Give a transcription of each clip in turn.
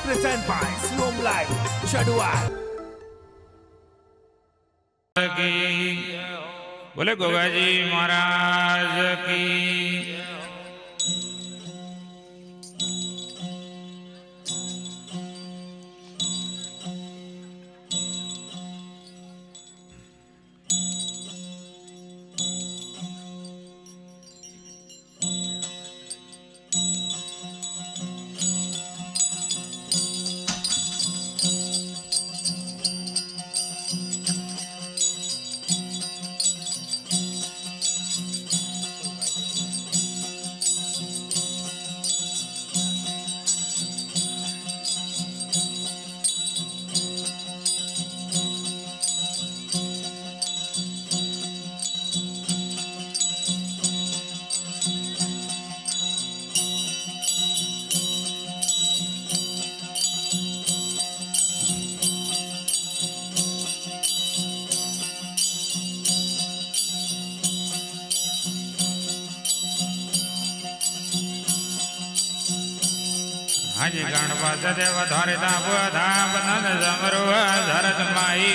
present by Siom Live, Shaduar. बोले गोगा जी महाराज की। हाजी गणपत देव धरिता धाम नंद समरो धरत माई।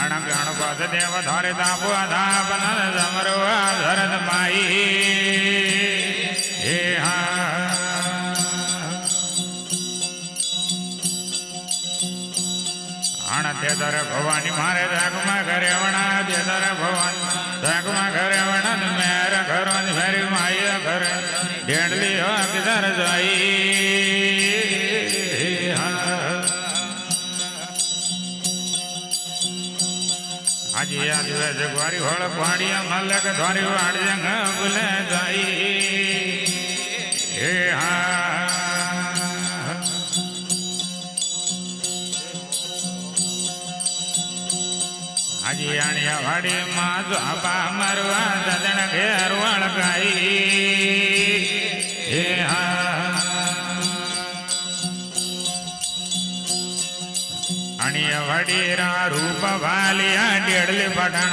अण गणपत देव धरिता धाम नंद समरो धरत माई। अण तेदर भवानी मारे जागमा करे वणा तेदर भवानी जागमा करे वणन मेर घरो मेरी माई घर ढेंडली हो किधर जाई। आज आज वैसे ग्वारी होड़ पहाड़िया मलक द्वारी वाड़ जंग बुले जाई। हाजी आनिया वाड़ी माँ द्वापा मरवा ददन घेर वड़काई। अनिया वाड़ी रा रूप वालिया डेढ़ली पठान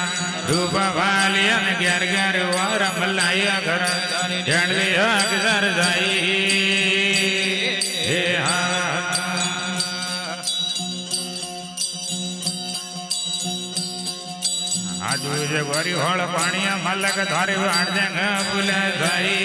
रूप वालिया घेर घेर वर मलाइया घर डेढ़ली अक्सर जाई। आजूज गोरी होड़ पानिया मलक धारे वाड़ जंग बुले जाई।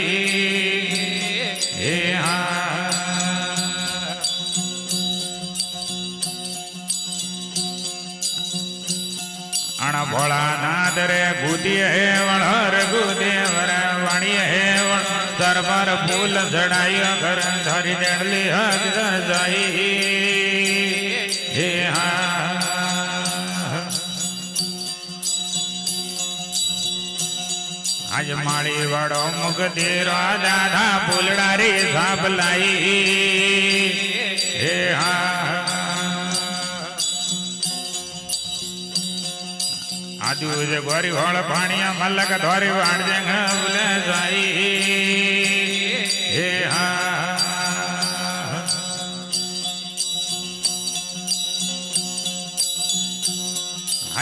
अण भोला नाद रे गुदी है वणर गुदी वर वाणी है वण सर पर फूल चढ़ाई घर धरी डेढ़ली हर जाई। आज माड़ी वड़ो मुख तेरा दादा फूलडारी साप लाई। आजूज गोरी होड़ पानिया मलक धोरी वाड़ जंग बुले जाई।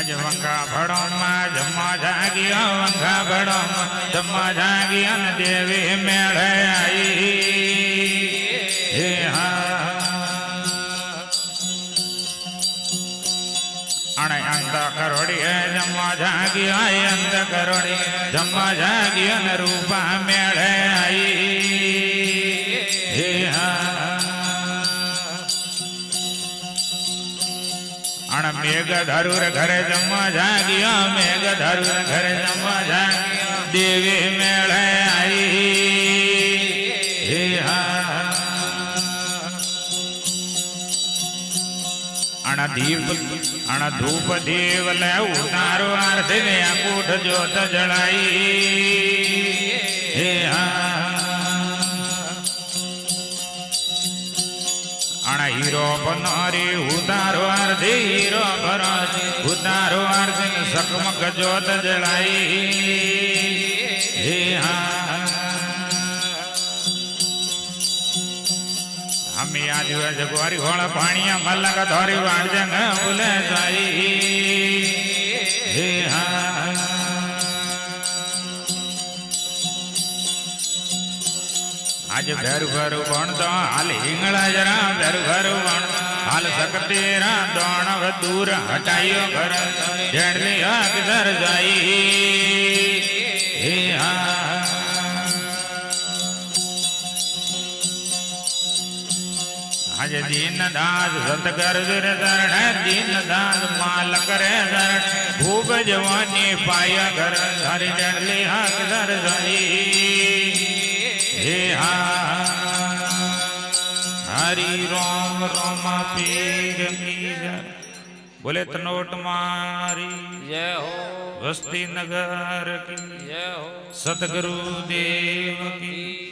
आज वंगा भड़ो मां जम्मा जागिया वंगा भड़ो मां जम्मा जागिया देवी मेढ़ आई। अण अंध करोड़ी है जम्मा जागिया अंध करोड़ी जम्मा जागिया रूपा मेढ़ आई। अण मेघ धरुर घर जम्मा जागिया मेघ धरुर घर जम्मा जागिया देवी मेढ़ आई। अण दीप अण धूप देव ले उतारो आरती ने अंगूठ जोत जलाई। अण हीरो पनारी उतारो आरती हीरो भराजी उतारो आरती सकमक जोत जलाई। हम आज जगवारी होड़ पानिया मलक धोरी वाड़ जंग बुले जाई। આજે ભેર ભર ભણતો હાલ હિંગળા જરા ભેર ભર ભણ હાલ સકતેરા દોણ દૂર હટાયો ઘર જેડલી હાથ સર જાય હે આજે દીન દાસ સતકર શરણ દીન દાસ માલ કરે શરણ ખૂબ જવાની પાયા ઘર તારી જેડલી હાથ સર જાય હે હરી રોમ રોમા પીર કી જય બોલે તનોટ મારી જય હો વસ્તી નગર કી જય હો સતગુરુ દેવ કી